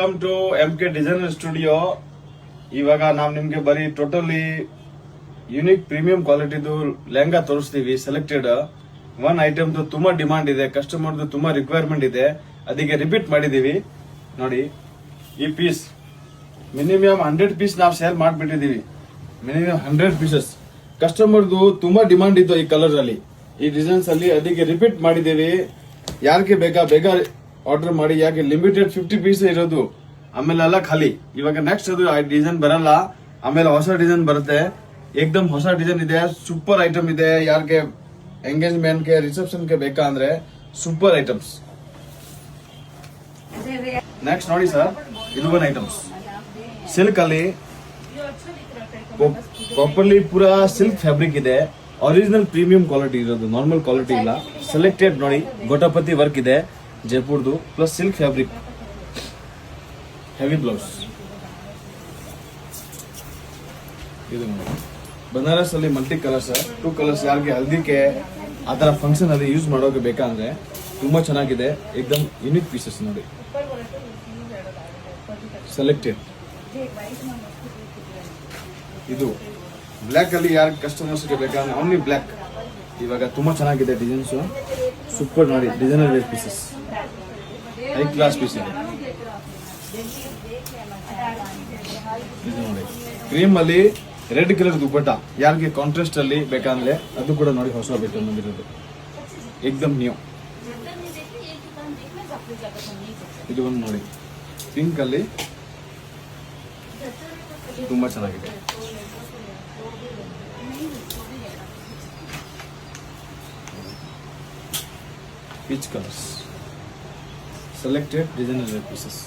Welcome to MK designer studio. ಇವಾಗ ನಾವು ನಿಮ್ಗೆ ಬರೀ ಟೋಟಲಿ ಯೂನಿಕ್ ಪ್ರೀಮಿಯಂ ಕ್ವಾಲಿಟಿದು ಲೆಹಂಗಾ ತೋರಿಸ್ತೀವಿ. ಸೆಲೆಕ್ಟೆಡ್ ಒನ್ ಐಟಮ್ ತುಂಬಾ ಡಿಮಾಂಡ್ ಇದೆ, ಕಸ್ಟಮರ್ದು ತುಂಬಾ ರಿಕ್ವೈರ್ಮೆಂಟ್ ಇದೆ, ಅದಕ್ಕೆ ರಿಪೀಟ್ ಮಾಡಿದೀವಿ. ನೋಡಿ ಈ ಪೀಸ್ ಮಿನಿಮಮ್ 100 ಪೀಸ್ ನಾವು ಸೇಲ್ ಮಾಡ್ಬಿಟ್ಟಿದೀವಿ. Minimum 100 pieces. ಕಸ್ಟಮರ್ದು ತುಂಬಾ ಡಿಮಾಂಡ್ ಇತ್ತು ಈ ಕಲರ್ ಅಲ್ಲಿ, ಈ ಡಿಸೈನ್ಸ್ ಅಲ್ಲಿ, ಅದಕ್ಕೆ ರಿಪೀಟ್ ಮಾಡಿದೀವಿ. ಯಾರಿಗೆ ಬೇಕಾ ಬೇಗ ಆರ್ಡರ್ ಮಾಡಿ, ಯಾಕೆ ಲಿಮಿಟೆಡ್ 50 ಪೀಸ್ ಇರೋದು, ಆಮೇಲೆ ಎಲ್ಲ ಖಾಲಿ. ಇವಾಗ ನೆಕ್ಸ್ಟ್ ಅದು ಡಿಸೈನ್ ಬರಲ್ಲ, ಆಮೇಲೆ ಹೊಸ ಡಿಸೈನ್ ಬರುತ್ತೆ. ಏಕ್ದಮ್ ಹೊಸ ಡಿಸೈನ್ ಇದೆ, ಸೂಪರ್ ಐಟಮ್ ಇದೆ. ಯಾರಿಗೆ ಎಂಗೇಜ್ಮೆಂಟ್ ಗೆ ರಿಸೆಪ್ಷನ್ ಗೆ ಬೇಕಾ ಅಂದ್ರೆ ಸೂಪರ್ ಐಟಮ್ಸ್. ನೆಕ್ಸ್ಟ್ ನೋಡಿ ಸರ್, ಇದು ಒಂದು ಐಟಮ್ಸ್ ಸಿಲ್ಕ್ ಅಲ್ಲಿ ಪ್ರಾಪರ್ಲಿ ಪೂರಾ ಸಿಲ್ಕ್ ಫ್ಯಾಬ್ರಿಕ್ ಇದೆ. ಒರಿಜಿನಲ್ ಪ್ರೀಮಿಯಂ ಕ್ವಾಲಿಟಿ ಇರೋದು, ನಾರ್ಮಲ್ ಕ್ವಾಲಿಟಿ ಇಲ್ಲ. ಸೆಲೆಕ್ಟೆಡ್ ನೋಡಿ, ಗೋಟಾಪತಿ ವರ್ಕ್ ಇದೆ ಜೈಪುರ್ದು, plus silk fabric, heavy blouse. ಇದು ನೋಡಿ ಬನಾರಸ್ ಅಲ್ಲಿ ಮಲ್ಟಿ ಕಲರ್ಸ್, 2 ಕಲರ್ಸ್. ಯಾರಿಗೆ ಹಲ್ದಿಕ್ಕೆ ಆತರ ಫಂಕ್ಷನ್ ಅಲ್ಲಿ ಯೂಸ್ ಮಾಡೋಕೆ ಬೇಕಂದ್ರೆ ತುಂಬಾ ಚೆನ್ನಾಗಿದೆ. ಏಕ್ದಮ್ ಯೂನಿಕ್ ಪೀಸಸ್ ನೋಡಿ, ಸೆಲೆಕ್ಟೆಡ್. ಇದು ಬ್ಲ್ಯಾಕ್ ಅಲ್ಲಿ ಯಾರು ಕಸ್ಟಮರ್ಸ್ ಗೆ ಬೇಕಂದ್ರೆ ಓನ್ಲಿ ಬ್ಲ್ಯಾಕ್. ಇವಾಗ ತುಂಬಾ ಚೆನ್ನಾಗಿದೆ ಡಿಸೈನ್ಸ್, ಸೂಪರ್ ನೋಡಿ. Designer wear pieces, high class piece ಇದೆ. ಇದು ನೋಡಿ ಕ್ರೀಮ್ ಅಲ್ಲಿ ರೆಡ್ ಕಲರ್ ದುಪ್ಪಟ್ಟ, ಯಾರಿಗೆ ಕಾಂಟ್ರಾಸ್ಟ್ ಅಲ್ಲಿ ಬೇಕಂದ್ರೆ ಅದು ಕೂಡ ನೋಡಿ, ಹೊಸ ಬೇಟನ್ ಬಂದಿರೋದು, ಏಕ್ದಮ್ ನ್ಯೂ. ಇದು ಒಂದು ನೋಡಿ ಪಿಂಕ್ ಅಲ್ಲಿ ತುಂಬಾ ಚೆನ್ನಾಗಿದೆ. Peach colours, selected designer pieces.